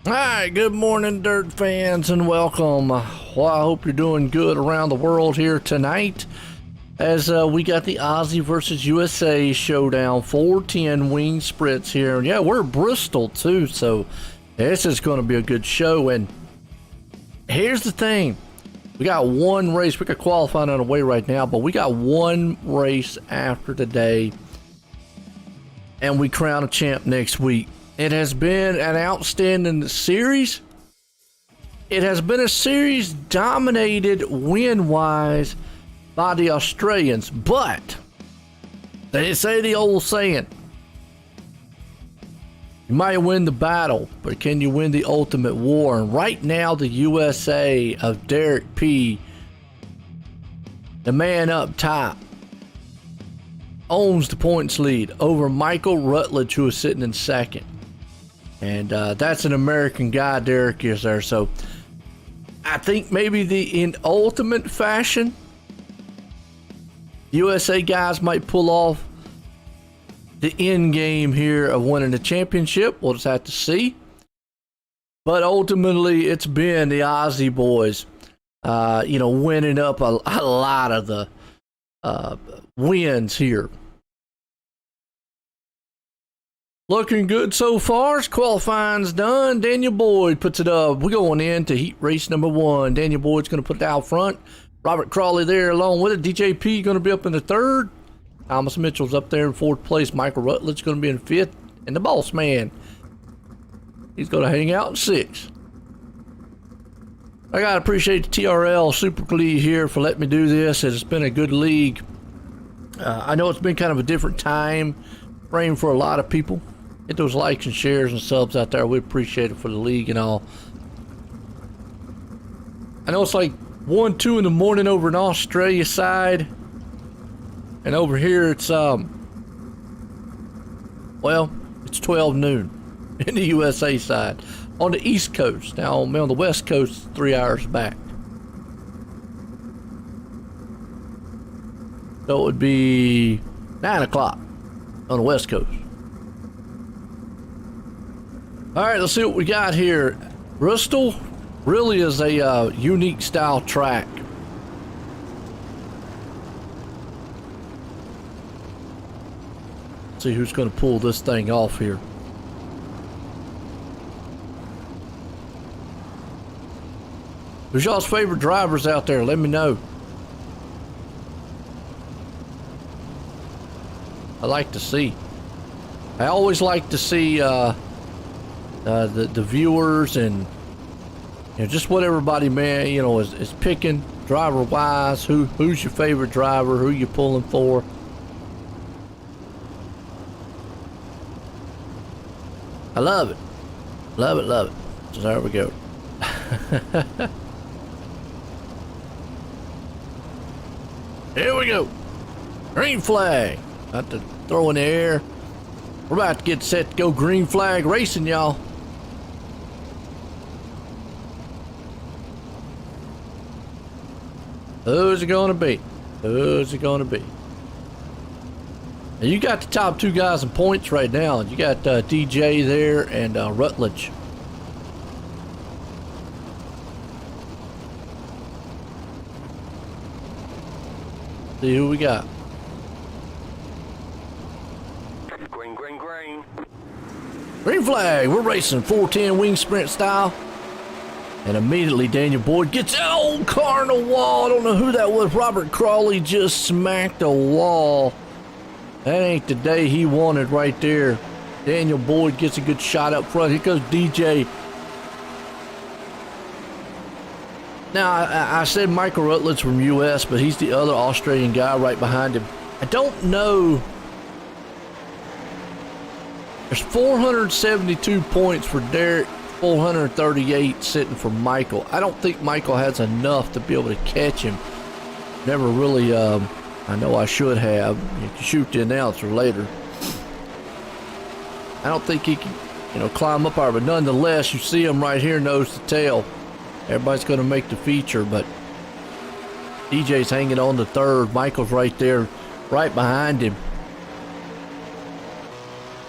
Alright, good morning, dirt fans, and welcome. Well, I hope you're doing good around the world here tonight as we got the Aussie versus USA showdown 410 wing sprints here. And yeah, we're Bristol too, so this is going to be a good show. And here's the thing, we got one race. We got qualifying on the way right now, but we got one race after today, and we crown a champ next week. It has been an outstanding series. It has been a series dominated win-wise by the Australians, but they say the old saying, you might win the battle, but can you win the ultimate war? And right now, the USA of Derek P., the man up top, owns the points lead over Michael Rutledge, who is sitting in second. And that's an American guy, Derek is there. So I think maybe in ultimate fashion, USA guys might pull off the end game here of winning the championship. We'll just have to see. But ultimately, it's been the Aussie boys, winning up a lot of the wins here. Looking good so far. Qualifying's done. Daniel Boyd puts it up. We're going into heat race number 1. Daniel Boyd's going to put it out front. Robert Crawley there along with it. DJP going to be up in the 3rd. Thomas Mitchell's up there in 4th place. Michael Rutledge going to be in 5th. And the boss man, he's going to hang out in 6th. I got to appreciate the TRL Super League here for letting me do this. It's been a good league. I know it's been kind of a different time frame for a lot of people. Get those likes and shares and subs out there. We appreciate it for the league and all. I know it's like 1, 2 in the morning over in Australia side, and over here it's it's 12 noon in the USA side on the East Coast. Now on the West Coast, 3 hours back. So it would be 9 o'clock on the West Coast. All right, let's see what we got here. Bristol really is a unique style track. Let's see who's going to pull this thing off here. Who's y'all's favorite drivers out there? Let me know. I like to see. I always like to see the viewers and just what everybody is picking driver wise. Who's your favorite driver? Who you pulling for? I love it, love it, love it. So there we go. Here we go. Green flag. About to throw in the air. We're about to get set to go green flag racing, y'all. Who's it gonna be? Who's it gonna be? And you got the top 2 guys in points right now. You got DJ there and Rutledge. See who we got. Green flag, we're racing 410 wing sprint style. And immediately Daniel Boyd gets old car in the wall. I don't know who that was. Robert Crawley just smacked a wall. That ain't the day he wanted right there. Daniel Boyd gets a good shot up front. Here goes DJ. Now, I said Michael Rutledge from US, but he's the other Australian guy right behind him. I don't know. There's 472 points for Derek, 438 sitting for Michael. I don't think Michael has enough to be able to catch him. Never really, I know I should have. You can shoot the announcer later. I don't think he can, climb up there, but nonetheless, you see him right here, nose to tail. Everybody's going to make the feature, but DJ's hanging on the 3rd. Michael's right there, right behind him.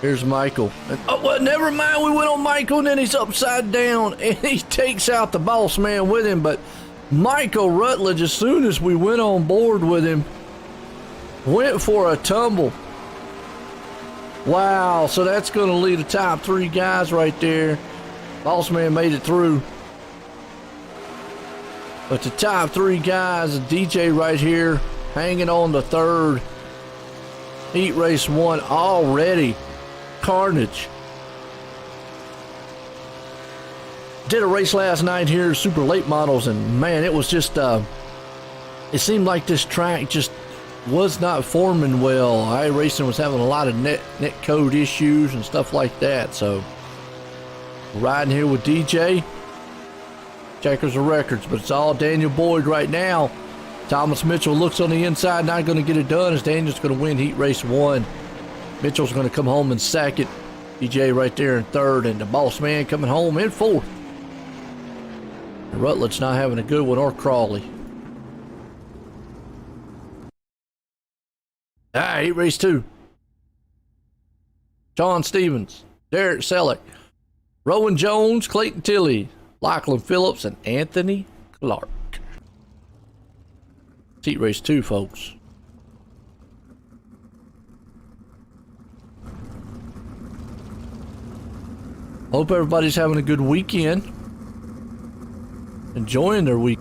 Here's Michael. And, oh, well, never mind. We went on Michael, and then he's upside down, and he takes out the boss man with him. But Michael Rutledge, as soon as we went on board with him, went for a tumble. Wow, so that's going to lead the top 3 guys right there. Boss man made it through. But the top 3 guys, DJ right here, hanging on the 3rd. Heat race 1 already. Carnage. Did a race last night here, super late models, and man, it was just, it seemed like this track just was not forming well. iRacing was having a lot of net code issues and stuff like that, so riding here with DJ. Checkers of records, but it's all Daniel Boyd right now. Thomas Mitchell looks on the inside, not going to get it done, as Daniel's going to win heat race 1. Mitchell's going to come home in 2nd. DJ right there in 3rd, and the boss man coming home in 4th. And Rutledge not having a good one, or Crawley. All right, heat race 2. John Stevens, Derek Selleck, Rowan Jones, Clayton Tilley, Lachlan Phillips, and Anthony Clark. Heat race 2, folks. Hope everybody's having a good weekend. Enjoying their week.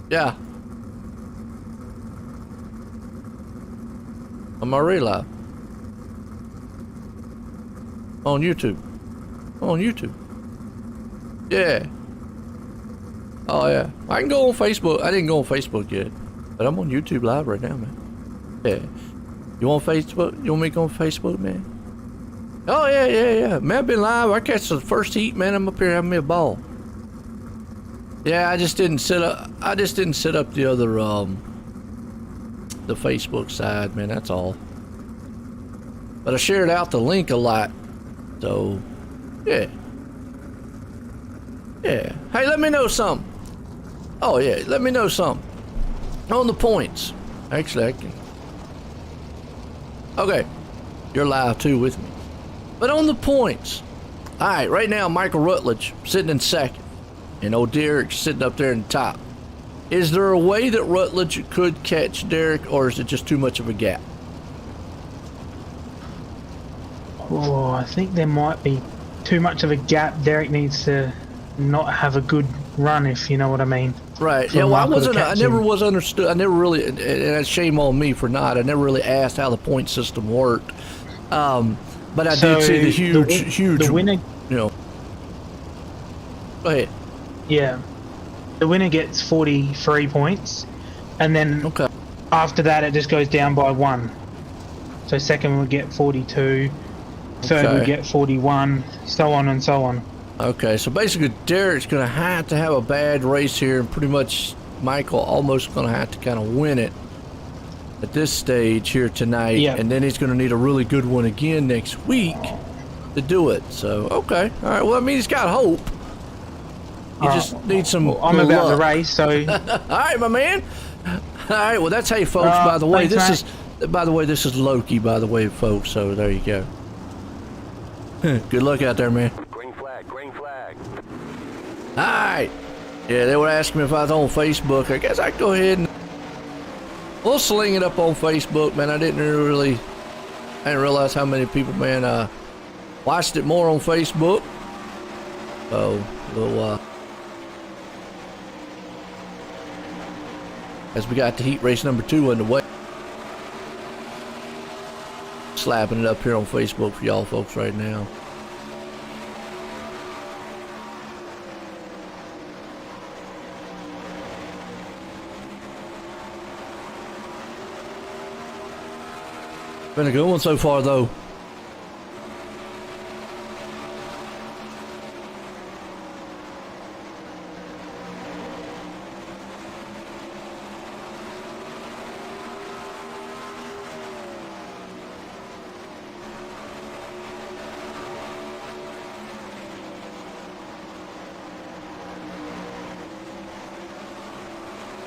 Yeah. I'm already live. On YouTube. On YouTube. Yeah. Oh yeah. I can go on Facebook. I didn't go on Facebook yet. But I'm on YouTube live right now, man. Yeah. You want Facebook? You want me to go on Facebook, man? Oh yeah. Man, I've been live. I catch the first heat, man. I'm up here having me a ball. Yeah, I just didn't set up the other the Facebook side, man, that's all. But I shared out the link a lot. So yeah. Yeah. Hey, let me know something. Oh yeah, let me know something. On the points. Actually I can. Okay, you're live too with me. But on the points, all right, right now Michael Rutledge sitting in 2nd, and old Derek sitting up there in top. Is there a way that Rutledge could catch Derek, or is it just too much of a gap? Oh, I think there might be too much of a gap. Derek needs to not have a good run, if you know what I mean. Right. Yeah, well, I never was understood. I never really, and it's shame on me for not. I never really asked how the point system worked. But I did see the huge, the winner, you know. Go ahead. Yeah. The winner gets 43 points, and then after that it just goes down by 1. So second would get 42, third would get 41, so on and so on. Okay, so basically Derek's going to have a bad race here, and pretty much Michael almost going to have to kind of win it at this stage here tonight, and then he's going to need a really good one again next week to do it. So, okay. All right, well, I mean, he's got hope. You just need some I'm about luck. the race, so... All right, my man. All right, well, that's, hey, folks, by the way, thanks, this is Loki, by the way, folks, so there you go. Good luck out there, man. Green flag, green flag. All right. Yeah, they were asking me if I was on Facebook. I guess I can go ahead and we'll sling it up on Facebook, man. I didn't realize how many people, man, watched it more on Facebook. So we'll as we got to heat race number 2 underway. Slapping it up here on Facebook for y'all folks right now. Been a good one so far, though.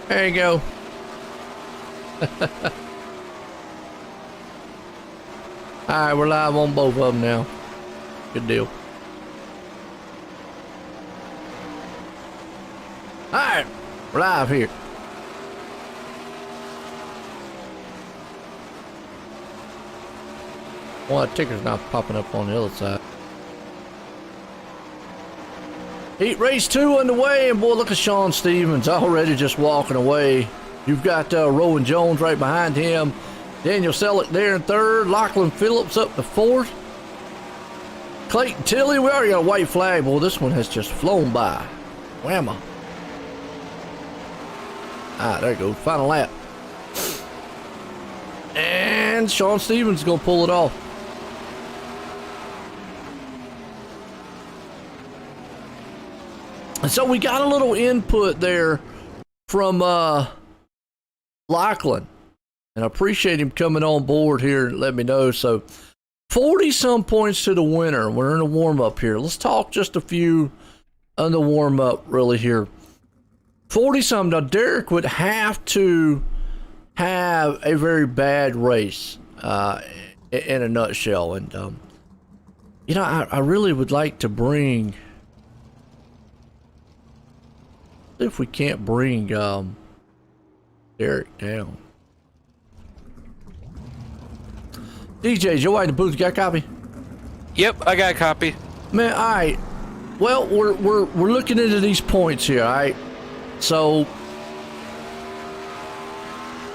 There you go. Alright, we're live on both of them now. Good deal. Alright, we're live here. Well, that ticker's not popping up on the other side. Heat race 2 underway, and boy, look at Sean Stevens already just walking away. You've got Rowan Jones right behind him. Daniel Selleck there in third. Lachlan Phillips up to fourth. Clayton Tilley, we already got a white flag. Boy, this one has just flown by. Whamma. Ah, there you go. Final lap. And Sean Stevens is going to pull it off. And so we got a little input there from Lachlan. And I appreciate him coming on board here and let me know. So 40-some points to the winner. We're in a warm-up here. Let's talk just a few on the warm-up really here. 40-some. Now, Derek would have to have a very bad race in a nutshell. And, you know, I really would like to bring... if we can't bring Derek down. DJ, Joe White in the booth, you got a copy? Yep, I got a copy. Man, all right. Well, we're looking into these points here, all right? So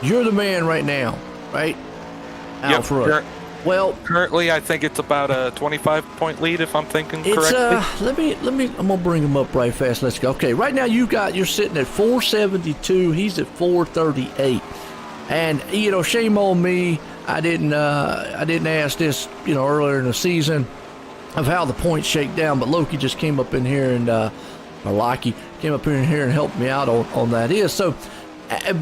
you're the man right now, right? Out front. Well, currently I think it's about a 25-point lead if I'm thinking correctly. Let me I'm gonna bring him up right fast. Let's go. Okay, right now you're sitting at 472. He's at 438. And you know, shame on me. I didn't ask this, you know, earlier in the season of how the points shake down, but Loki just came up in here and or Loki came up in here and helped me out on that. So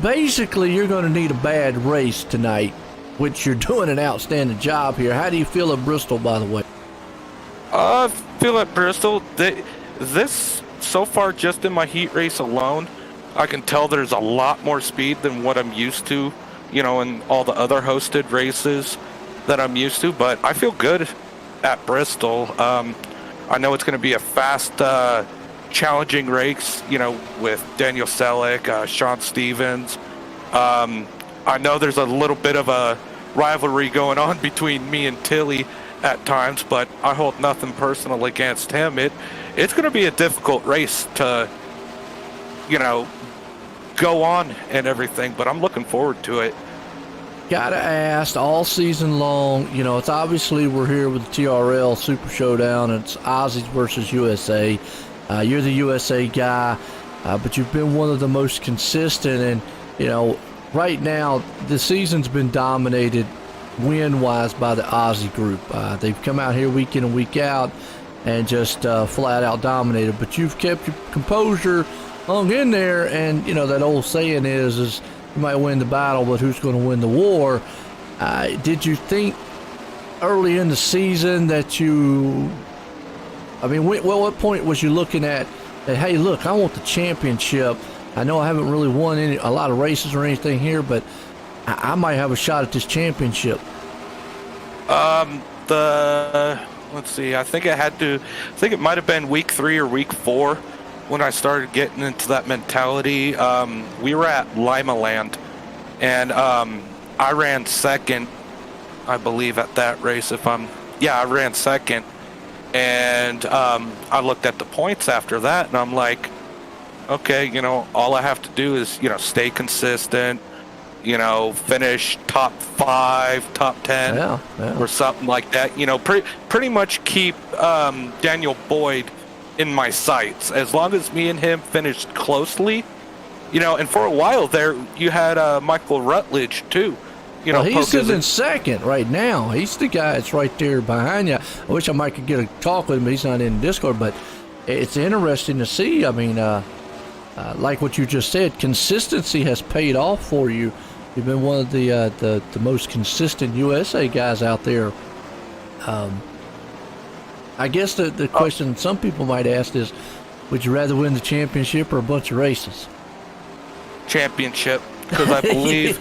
basically you're going to need a bad race tonight, which you're doing an outstanding job here. How do you feel at Bristol, by the way? I feel at Bristol, this so far just in my heat race alone, I can tell there's a lot more speed than what I'm used to, you know, in all the other hosted races that I'm used to, but I feel good at Bristol. I know it's going to be a fast, challenging race, you know, with Daniel Selleck, Sean Stevens. I know there's a little bit of a rivalry going on between me and Tilly at times, but I hold nothing personal against him. It's going to be a difficult race to, you know, go on and everything, but I'm looking forward to it. Gotta ask, all season long, you know, it's obviously we're here with the TRL Super Showdown. It's Aussies versus USA. You're the USA guy, but you've been one of the most consistent, and, you know, right now, the season's been dominated win-wise by the Aussie group. They've come out here week in and week out and just flat-out dominated. But you've kept your composure, hung in there, and, you know, that old saying is you might win the battle, but who's going to win the war? Did you think early in the season that you... I mean, what point was you looking at that, hey, look, I want the championship? I know I haven't really won a lot of races or anything here, but I might have a shot at this championship. Let's see, I think it might have been week 3 or week 4 when I started getting into that mentality. We were at Limaland, and I ran second, I believe, at that race. I ran second, and I looked at the points after that, and I'm like, okay, you know, all I have to do is, you know, stay consistent, you know, finish top 5, top 10, or something like that. You know, pretty much keep Daniel Boyd in my sights. As long as me and him finished closely, you know, and for a while there, you had Michael Rutledge, too. You know, he's in second right now. He's the guy that's right there behind you. I wish I might could get a talk with him, but he's not in Discord. But it's interesting to see. I mean, like what you just said, consistency has paid off for you. You've been one of the most consistent USA guys out there. I guess the question some people might ask is, would you rather win the championship or a bunch of races? Championship, because I believe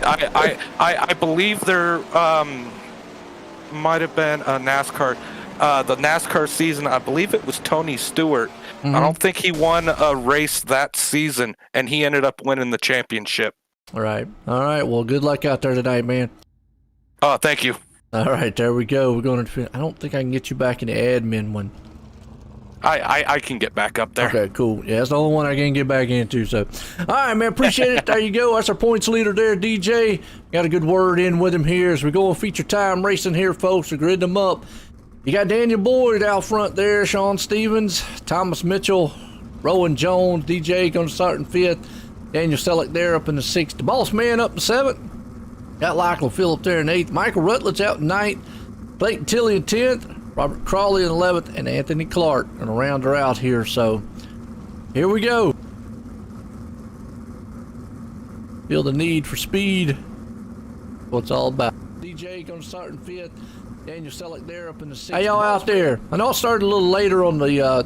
I believe they're might have been a NASCAR. The NASCAR season, I believe it was Tony Stewart. I don't think he won a race that season, and he ended up winning the championship. All right. Well, good luck out there tonight, man. Oh, thank you. All right, there we go. We're going to. I don't think I can get you back in the admin one. I can get back up there. Okay, cool. Yeah, that's the only one I can get back into. So, all right, man. Appreciate it. There you go. That's our points leader there, DJ. Got a good word in with him here as we go on feature time racing here, folks. We're gridding them up. You got Daniel Boyd out front there, Sean Stevens, Thomas Mitchell, Rowan Jones, DJ going to start in 5th, Daniel Selleck there up in the 6th, the Boss Man up in 7th, got Lachlan Phillip there in 8th, Michael Rutledge out in 9th, Clayton Tilley in 10th, Robert Crawley in 11th, and Anthony Clark going to round her out here. So here we go. Feel the need for speed. What it's all about. DJ going to start in 5th. Daniel Selleck there up in the 6th. Hey, y'all out there. I know I started a little later on the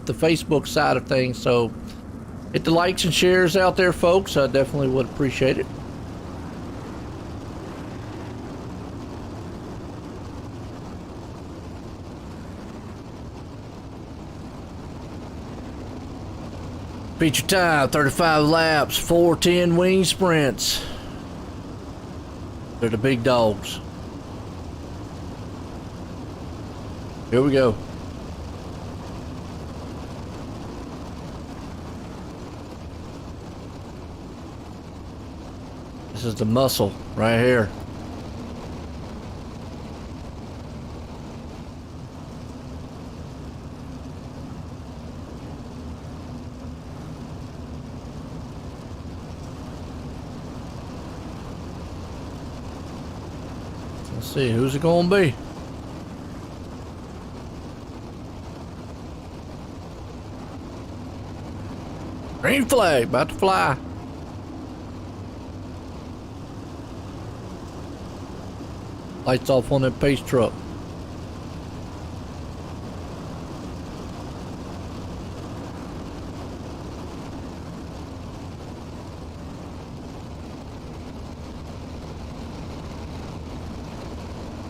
Facebook side of things, so hit the likes and shares out there, folks. I definitely would appreciate it. Feature time, 35 laps, 410 wing sprints. They're the big dogs. Here we go. This is the muscle right here. Let's see, who's it gonna be? Green flag, about to fly. Lights off on that pace truck.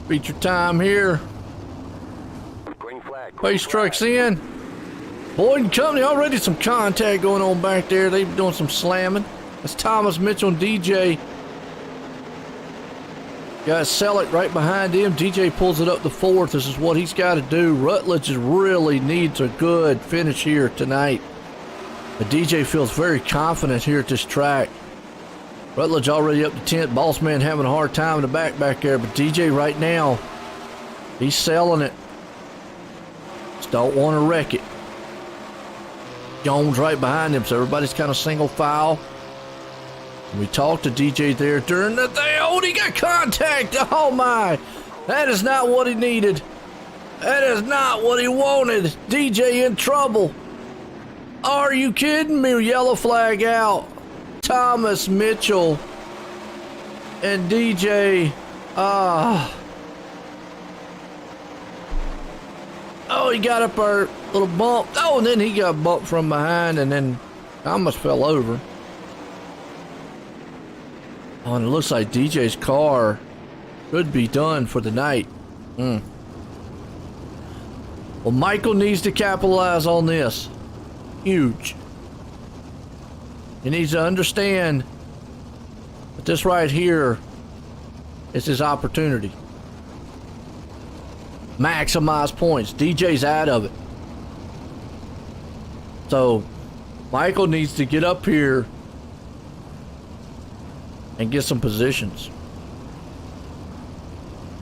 Feature time here. Green flag. Pace truck's in. Boyd and Company, already some contact going on back there. They've doing some slamming. That's Thomas Mitchell and DJ. Got Selleck right behind him. DJ pulls it up to 4th. This is what he's got to do. Rutledge really needs a good finish here tonight. But DJ feels very confident here at this track. Rutledge already up to 10th. Boss Man having a hard time in the back there. But DJ right now, he's selling it. Just don't want to wreck it. Jones right behind him, so everybody's kind of single file. And we talked to DJ there during the thing. Oh, he got contact. Oh my, that is not what he needed. That is not what he wanted. DJ in trouble. Are you kidding me? Yellow flag out. Thomas Mitchell and DJ. Oh, he got up there, little bump. Oh, and then he got bumped from behind, and then Thomas fell over. Oh, and it looks like DJ's car could be done for the night. Well, Michael needs to capitalize on this. Huge. He needs to understand that this right here is his opportunity. Maximize points. DJ's out of it. So Michael needs to get up here and get some positions.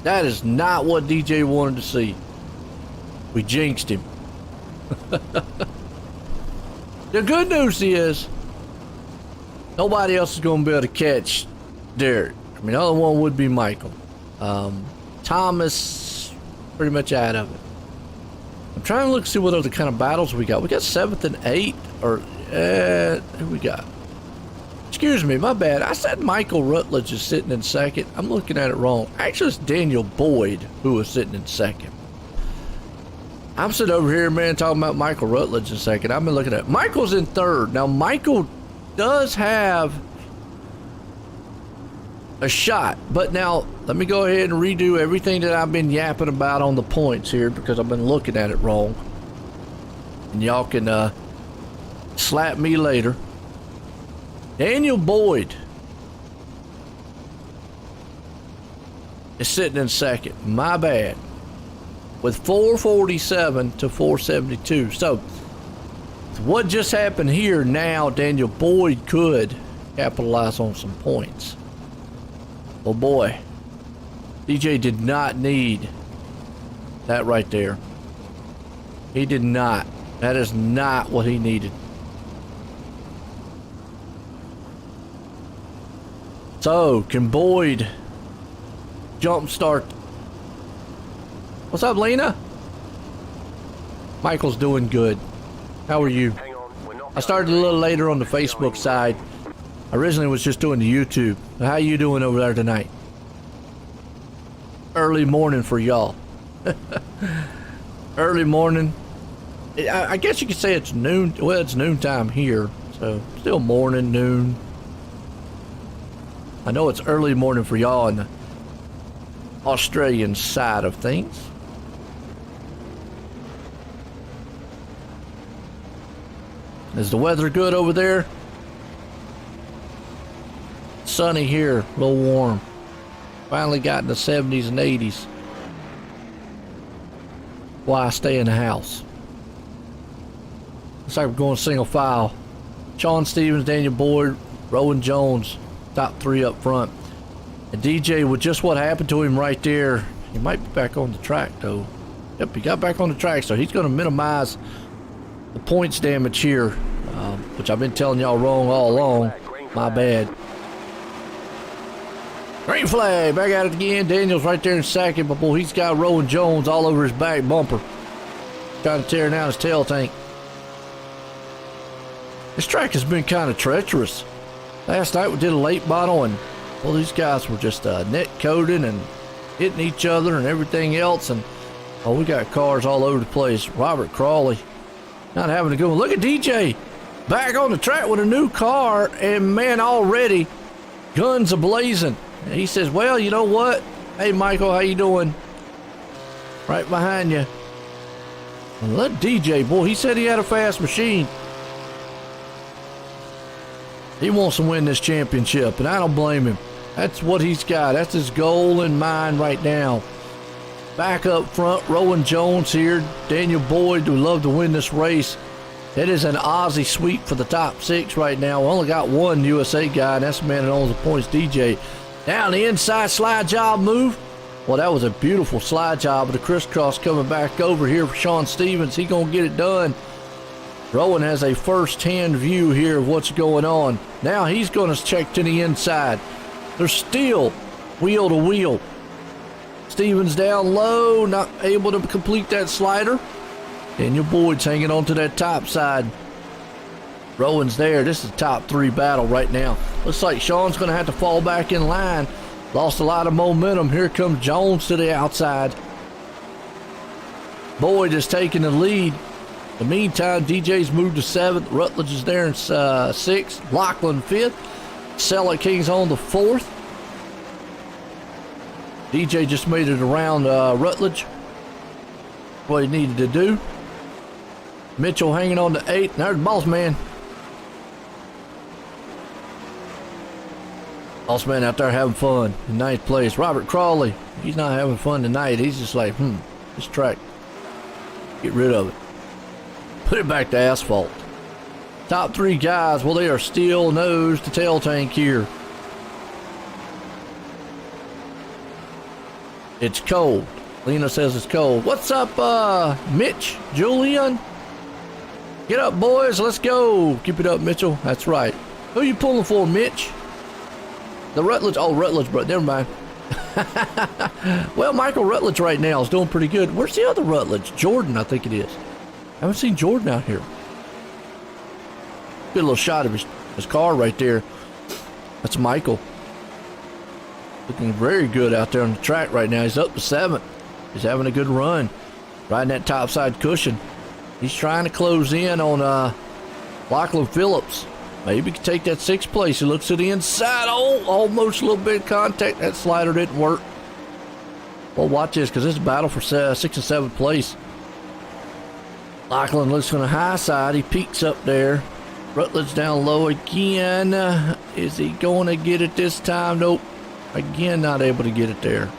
That is not what DJ wanted to see. We jinxed him. The good news is nobody else is going to be able to catch Derek. I mean, the other one would be Michael. Thomas pretty much out of it. I'm trying to look see what other kind of battles we got. We got 7th and 8th, or who we got? Excuse me, my bad. I said Michael Rutledge is sitting in 2nd. I'm looking at it wrong. Actually, it's Daniel Boyd who is sitting in 2nd. I'm sitting over here, man, talking about Michael Rutledge in 2nd. I've been looking at it. Michael's in 3rd. Now, Michael does have a shot. But now, let me go ahead and redo everything that I've been yapping about on the points here because I've been looking at it wrong. And y'all can slap me later. Daniel Boyd is sitting in second. My bad. With 447 to 472. So, what just happened here now, Daniel Boyd could capitalize on some points. Oh boy. DJ did not need that right there. He did not. That is not what he needed. So, can Boyd jumpstart? What's up, Lena? Michael's doing good. How are you? I started a little later on the Facebook side. I originally was just doing the YouTube. How you doing over there tonight? Early morning for y'all. Early morning. I guess you could say it's noon. Well, it's noontime here. So, still morning, noon. I know it's early morning for y'all on the Australian side of things. Is the weather good over there? Sunny here, a little warm. Finally got in the 70s and 80s. Why I stay in the house. Looks like we're going single file. Sean Stevens, Daniel Boyd, Rowan Jones, top three up front. And DJ, with just what happened to him right there, he might be back on the track though. Yep, he got back on the track, so he's going to minimize the points damage here, which I've been telling y'all wrong all along. My bad. Green flag, back at it again. Daniel's right there in second, but boy, he's got Rowan Jones all over his back bumper, trying to tear down his tail tank. This track has been kind of treacherous. Last night we did a late model, and well, these guys were just net coding and hitting each other and everything else, and oh, we got cars all over the place. Robert Crawley not having a good one. Look at DJ back on the track with a new car, and man, already guns a-blazing. And he says, well, you know what? Hey, Michael, how you doing? Right behind you. And let DJ, boy, he said he had a fast machine. He wants to win this championship, and I don't blame him. That's what he's got. That's his goal in mind right now. Back up front, Rowan Jones here. Daniel Boyd would love to win this race. It is an Aussie sweep for the top six right now. We only got one USA guy, and that's the man that owns the points, DJ. Down the inside slide job move. Well, that was a beautiful slide job, but the crisscross coming back over here for Sean Stevens. He gonna get it done. Rowan has a first-hand view here of what's going on. Now he's going to check to the inside. They're still wheel to wheel. Stevens down low, not able to complete that slider. Daniel Boyd's hanging on to that top side. Rowan's there. This is a top three battle right now. Looks like Sean's going to have to fall back in line. Lost a lot of momentum. Here comes Jones to the outside. Boyd is taking the lead. In the meantime, DJ's moved to 7th. Rutledge is there in 6th. Lachlan 5th. Selleck King's on the 4th. DJ just made it around Rutledge. What he needed to do. Mitchell hanging on to 8th. There's the boss man. Boss man out there having fun in 9th place. Robert Crawley, he's not having fun tonight. He's just like, this track, get rid of it. Put it back to asphalt. Top three guys, well, they are steel nose to tail tank here. It's cold. Lena says it's cold. What's up, Mitch, Julian? Get up, boys. Let's go. Keep it up, Mitchell. That's right. Who you pulling for, Mitch? The Rutledge. Oh, Rutledge, but never mind. Well, Michael Rutledge right now is doing pretty good. Where's the other Rutledge? Jordan, I think it is. I haven't seen Jordan out here. Good little shot of his car right there. That's Michael. Looking very good out there on the track right now. He's up to 7th. He's having a good run. Riding that topside cushion. He's trying to close in on Lachlan Phillips. Maybe can take that 6th place. He looks to the inside. Oh, almost a little bit of contact. That slider didn't work. Well, watch this, because it's a battle for 6th and 7th place. Lachlan looks on the high side. He peeks up there. Rutledge down low again. Is he going to get it this time? Nope. Again, not able to get it there.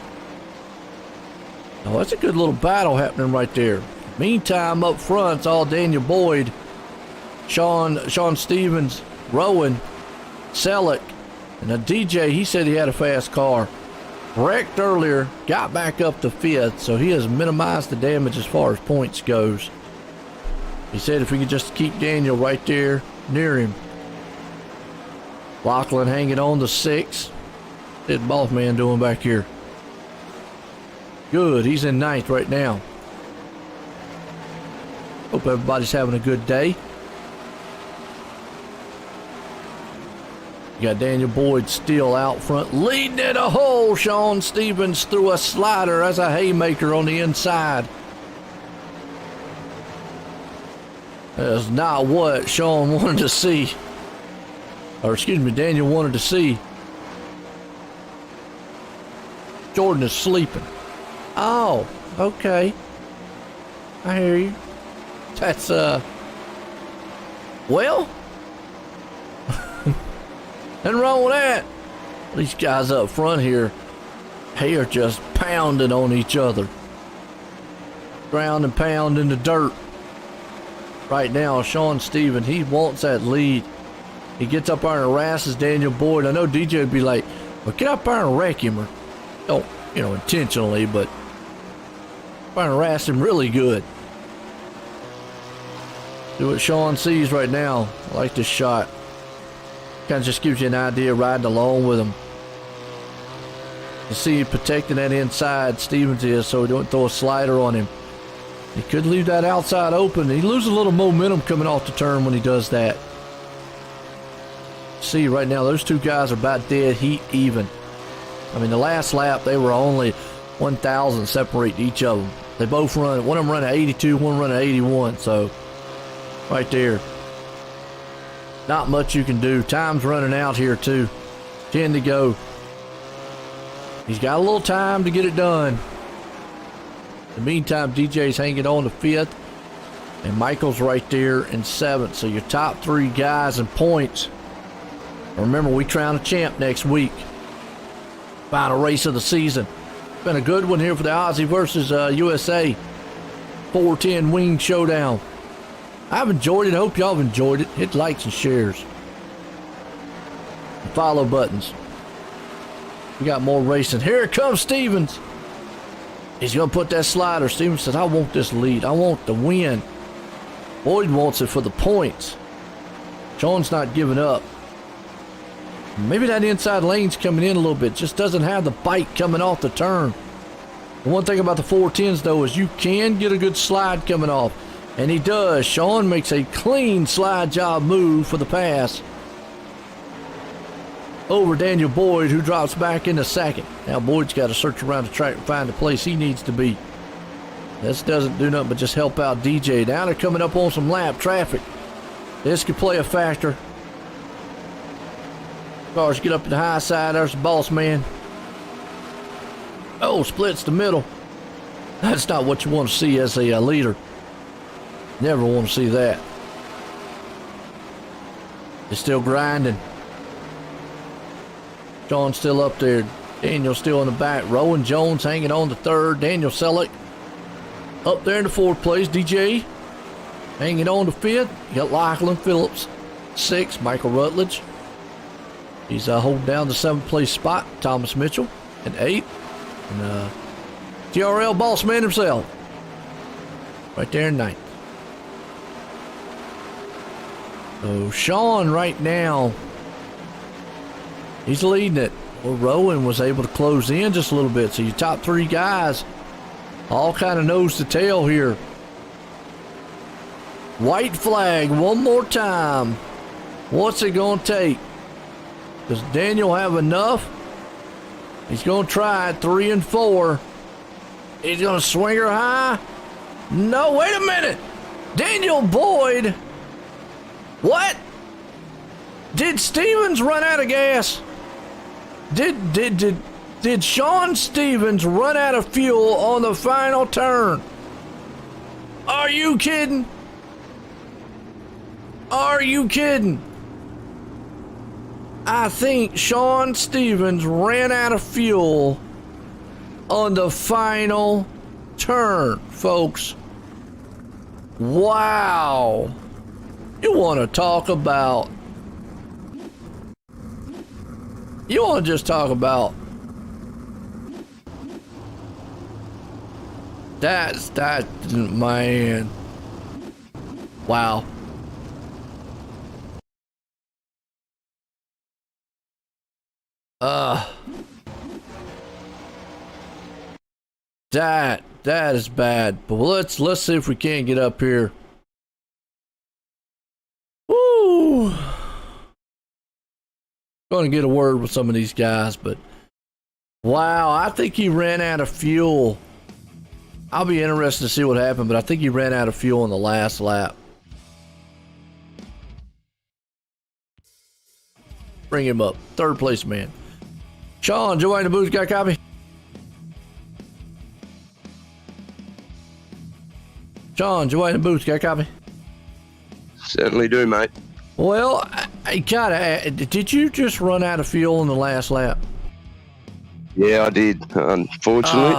Oh, that's a good little battle happening right there. Meantime, up front, it's all Daniel Boyd, Sean Stevens, Rowan, Selleck, and a DJ. He said he had a fast car. Wrecked earlier, got back up to 5th, so he has minimized the damage as far as points goes. He said if we could just keep Daniel right there near him. Lachlan hanging on to 6th. What's the boss man doing back here? Good, he's in 9th right now. Hope everybody's having a good day. You got Daniel Boyd still out front, leading in a hole. Sean Stevens threw a slider as a haymaker on the inside. That's not what Sean wanted to see. Or excuse me, Daniel wanted to see. Jordan is sleeping. Oh, okay. I hear you. That's, well, nothing wrong with that. These guys up front here, they are just pounding on each other. Ground and pound in the dirt. Right now, Sean Stevens, he wants that lead. He gets up there and harasses Daniel Boyd. I know DJ would be like, well, get up there and wreck him, or don't, you know, intentionally, but trying to harass him really good. Do what Sean sees right now. I like this shot. Kind of just gives you an idea riding along with him. You see protecting that inside, Stevens is, so he don't throw a slider on him. He could leave that outside open. He loses a little momentum coming off the turn when he does that. See right now, those two guys are about dead heat even. I mean, the last lap, they were only 1,000 separate each of them. They both run, one of them running 82, one running 81, so right there. Not much you can do. Time's running out here too. 10 to go. He's got a little time to get it done. In the meantime, DJ's hanging on to 5th, and Michael's right there in 7th. So your top 3 guys in points. Remember, we crown a champ next week. Final race of the season. Been a good one here for the Aussie versus USA 410 wing showdown. I've enjoyed it. Hope y'all have enjoyed it. Hit likes and shares. And follow buttons. We got more racing. Here comes Stevens. He's going to put that slider. Stevens says, I want this lead. I want the win. Boyd wants it for the points. Sean's not giving up. Maybe that inside lane's coming in a little bit. Just doesn't have the bite coming off the turn. The one thing about the 410s, though, is you can get a good slide coming off. And he does. Sean makes a clean slide job move for the pass over Daniel Boyd, who drops back into 2nd. Now Boyd's got to search around the track and find the place he needs to be. This doesn't do nothing but just help out DJ. Now they're coming up on some lap traffic. This could play a factor. Cars get up to the high side. There's the boss man. Oh, splits the middle. That's not what you want to see as a leader. Never want to see that. They're still grinding. Sean's still up there. Daniel's still in the back. Rowan Jones hanging on to 3rd. Daniel Selleck up there in the 4th place. DJ hanging on to 5th. You got Lachlan Phillips 6th. Michael Rutledge. He's holding down the 7th place spot. Thomas Mitchell in 8th. And TRL boss man himself right there in 9th. So Sean right now, he's leading it. Well, Rowan was able to close in just a little bit. So your top 3 guys all kind of nose to tail here. White flag one more time. What's it going to take? Does Daniel have enough? He's going to try it. 3 and 4. He's going to swing her high. No, wait a minute. Daniel Boyd. What? Did Stevens run out of gas? Did Sean Stevens run out of fuel on the final turn? Are you kidding? Are you kidding? I think Sean Stevens ran out of fuel on the final turn, folks. Wow. You want to talk about... You want to just talk about... That, man. Wow. That is bad. But let's see if we can't get up here. Woo! Going to get a word with some of these guys, but wow, I think he ran out of fuel. I'll be interested to see what happened, but I think he ran out of fuel in the last lap. Bring him up. Third place man. Sean, Joey in the booth, got a copy? Sean, Joey in the booth, got a copy? Certainly do, mate. Well, I gotta, did you just run out of fuel in the last lap? Yeah, I did, unfortunately.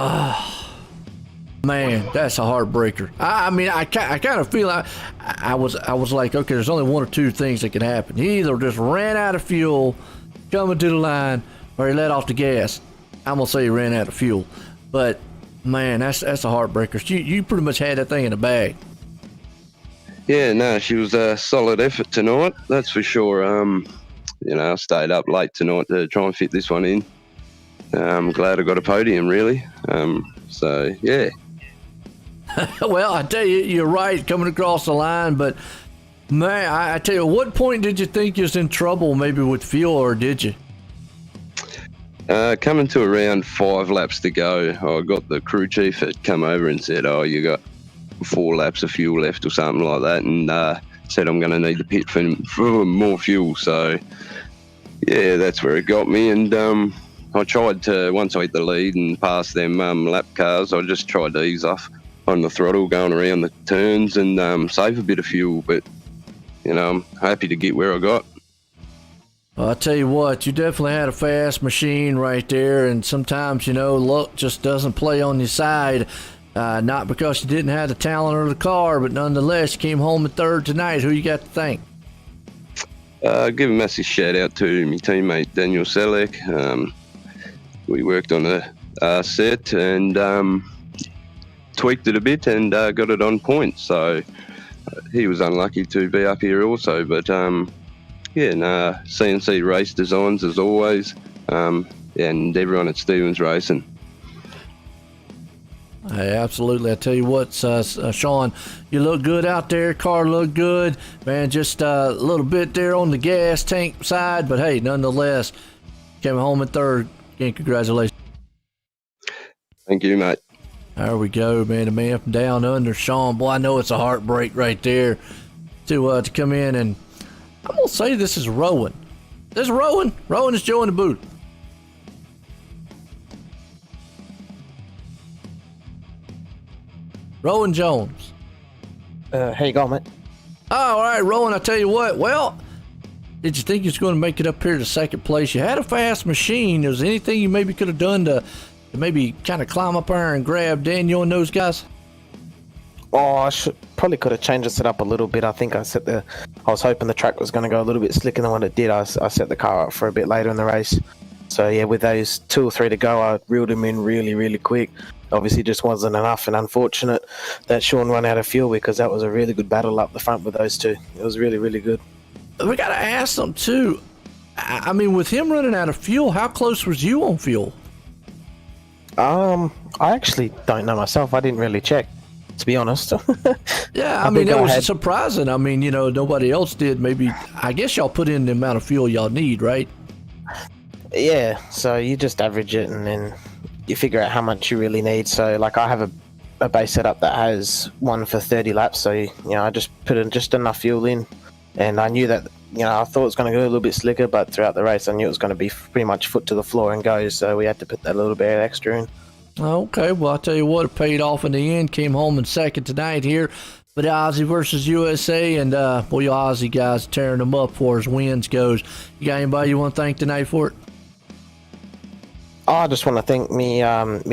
Man, that's a heartbreaker. I mean, I kind of feel I was like, okay, there's only one or two things that could happen. He either just ran out of fuel coming to the line, or he let off the gas. I'm gonna say he ran out of fuel, but man, that's a heartbreaker. You pretty much had that thing in the bag. Yeah, no, she was a solid effort tonight, that's for sure. You know, I stayed up late tonight to try and fit this one in. I'm glad I got a podium, really. So, yeah. Well, I tell you, you're right coming across the line, but man, I tell you, at what point did you think you was in trouble maybe with fuel, or did you? Coming to around 5 laps to go, I got the crew chief that come over and said, oh, you got 4 laps of fuel left or something like that, and said I'm going to need the pit for more fuel. So, yeah, that's where it got me. And I tried to, once I hit the lead and passed them lap cars, I just tried to ease off on the throttle going around the turns and save a bit of fuel. But, you know, I'm happy to get where I got. Well, I'll tell you what, you definitely had a fast machine right there, and sometimes, you know, luck just doesn't play on your side. Not because you didn't have the talent or the car, but nonetheless, you came home in third tonight. Who you got to thank? Give a massive shout out to my teammate Daniel Selleck. We worked on a set and tweaked it a bit and got it on point. So he was unlucky to be up here also. But yeah, CNC race designs as always, and everyone at Stevens Racing. Hey, absolutely. I tell you what, Sean, you look good out there. Car looked good, man. Just a little bit there on the gas tank side, but hey, nonetheless, came home in third. Again, congratulations. Thank you, mate. There we go, man. The man from down under, Sean. Boy, I know it's a heartbreak right there to come in, and I'm gonna say this is Rowan. This is Rowan. Rowan is Joe in the booth. Rowan Jones. How you going, mate? Oh, all right, Rowan, I tell you what. Well, did you think you was going to make it up here to second place? You had a fast machine. Was there anything you maybe could have done to maybe kind of climb up there and grab Daniel and those guys? Oh, I probably could have changed it up a little bit. I think I was hoping the track was going to go a little bit slicker than what it did. I set the car up for a bit later in the race. So yeah, with those 2 or 3 to go, I reeled him in really, really quick. Obviously just wasn't enough, and unfortunate that Sean ran out of fuel, because that was a really good battle up the front with those two. It was really, really good. We got to ask them too. I mean, with him running out of fuel, how close was you on fuel? I actually don't know myself. I didn't really check, to be honest. Yeah, I mean, it was surprising. I mean, you know, nobody else did. Maybe, I guess y'all put in the amount of fuel y'all need, right? Yeah, so you just average it and then you figure out how much you really need. So, like, I have a base setup that has one for 30 laps. So, you know, I just put in just enough fuel in, and I knew that I thought it was going to go a little bit slicker, but throughout the race, I knew it was going to be pretty much foot to the floor and go. So we had to put that little bit extra in. Okay, well, I'll tell you what, it paid off in the end. Came home in second tonight here for the Aussie versus USA, and boy, you Aussie guys tearing them up for as wins goes. You got anybody you want to thank tonight for it? I just want to thank me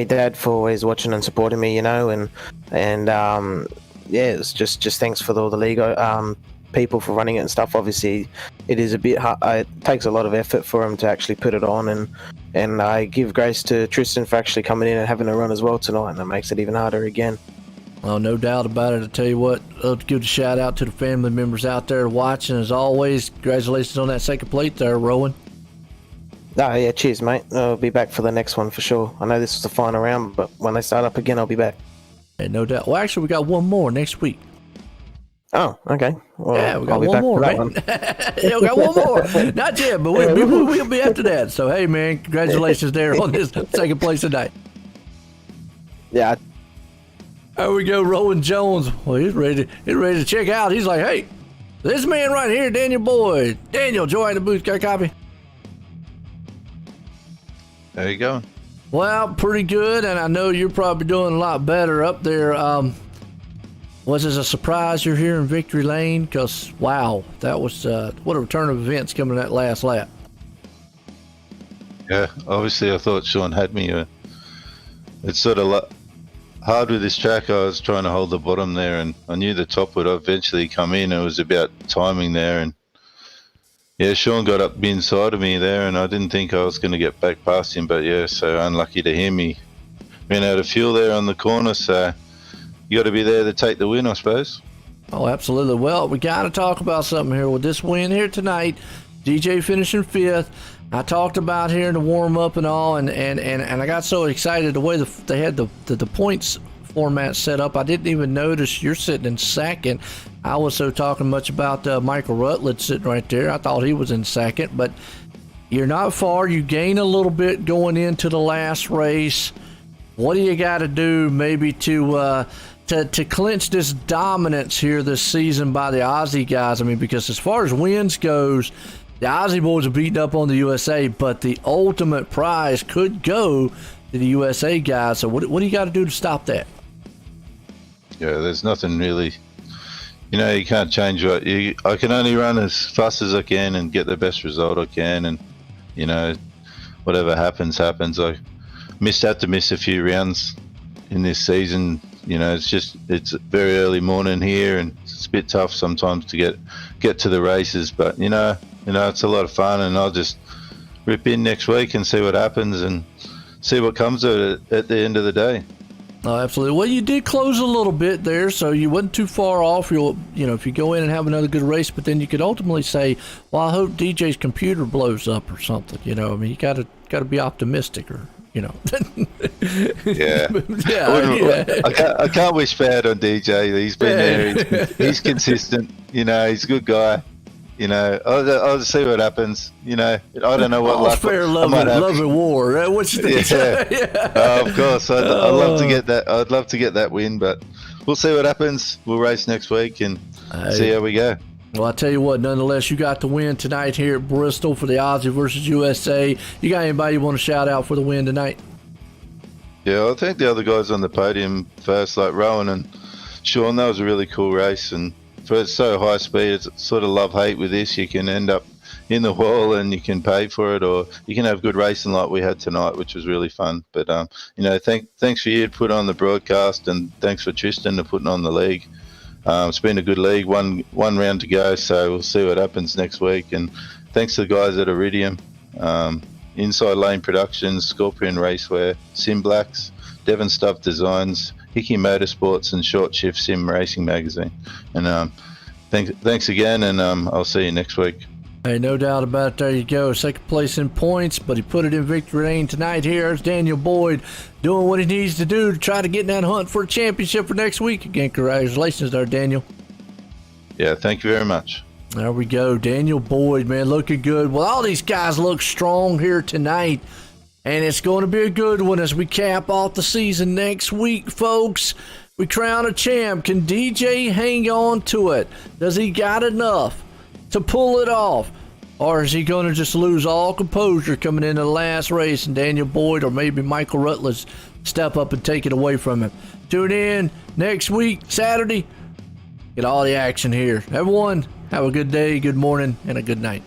dad for always watching and supporting me, and it's just thanks for all the league people for running it and stuff. Obviously, it is a bit hard. It takes a lot of effort for him to actually put it on, and I give grace to Tristan for actually coming in and having a run as well tonight, and it makes it even harder again. Well, no doubt about it. I tell you what, I'll give a shout out to the family members out there watching. As always, congratulations on that second plate there, Rowan. Oh, yeah, cheers, mate. I'll be back for the next one for sure. I know this was the final round, but when they start up again, I'll be back. Hey, no doubt. Well, actually, we got one more next week. Oh, okay. Well, yeah, we got one more, right? Yeah, we got one more. Not yet, but we'll be after that. So, hey, man, congratulations there on this second place tonight. Yeah. There we go, Rowan Jones. Well, he's ready to check out. He's like, hey, this man right here, Daniel Boyd. Daniel, join the booth. Got a copy? There you go. Well, pretty good, and I know you're probably doing a lot better up there. Was it a surprise you're here in Victory Lane? Because, wow, that was what a return of events coming that last lap. Yeah, obviously I thought Sean had me. It's sort of hard with this track. I was trying to hold the bottom there, and I knew the top would eventually come in. It was about timing there, and yeah, Sean got up inside of me there, and I didn't think I was going to get back past him, but yeah, so unlucky to him. He ran out of fuel there on the corner, so you got to be there to take the win, I suppose. Oh, absolutely. Well, we got to talk about something here with this win here tonight. DJ finishing 5th. I talked about here in the warm-up and all, and I got so excited the way they had the points format set up. I didn't even notice you're sitting in second. I was so talking much about Michael Rutledge sitting right there. I thought he was in second, but you're not far. You gain a little bit going into the last race. What do you got to do maybe to clinch this dominance here this season by the Aussie guys? I mean, because as far as wins goes, the Aussie boys are beating up on the USA, but the ultimate prize could go to the USA guys. So what do you got to do to stop that? Yeah, there's nothing really. You can't change I can only run as fast as I can and get the best result I can, and whatever happens. I had to miss a few rounds in this season. It's very early morning here, and it's a bit tough sometimes to get to the races, but it's a lot of fun, and I'll just rip in next week and see what happens and see what comes of it at the end of the day. Oh, absolutely. Well, you did close a little bit there, so you wasn't too far off. If you go in and have another good race, but then you could ultimately say, well, I hope DJ's computer blows up or something. I mean, you got to be optimistic, or Yeah. Yeah. I can't wish bad on DJ. He's been there. He's consistent. He's a good guy. I'll just see what happens. I don't know what luck. Fair love and war. What's the yeah. Of course, I'd love to get that. I'd love to get that win, but we'll see what happens. We'll race next week and see how we go. Well, I tell you what, nonetheless, you got the win tonight here at Bristol for the Aussie versus USA. You got anybody you want to shout out for the win tonight? Yeah, I think the other guys on the podium first, like Rowan and Sean. That was a really cool race, and for it's so high speed, it's sort of love-hate with this. You can end up in the wall and you can pay for it, or you can have good racing like we had tonight, which was really fun. But thanks for you to put on the broadcast, and thanks for Tristan to putting on the league. It's been a good league. One round to go, so we'll see what happens next week. And thanks to the guys at Iridium, Inside Lane Productions, Scorpion Racewear, SimBlacks, Devon Stuff Designs, Hickey Motorsports, and Short Shift Sim Racing Magazine. And thanks again, and I'll see you next week. Hey, no doubt about it. There you go. Second place in points, but he put it in victory lane tonight here. It's Daniel Boyd doing what he needs to do to try to get in that hunt for a championship for next week. Again, congratulations there, Daniel. Yeah, thank you very much. There we go. Daniel Boyd, man, looking good. Well, all these guys look strong here tonight, and it's going to be a good one as we cap off the season next week, folks. We crown a champ. Can DJ hang on to it? Does he got enough to pull it off? Or is he going to just lose all composure coming into the last race and Daniel Boyd or maybe Michael Rutledge step up and take it away from him? Tune in next week, Saturday. Get all the action here. Everyone, have a good day, good morning, and a good night.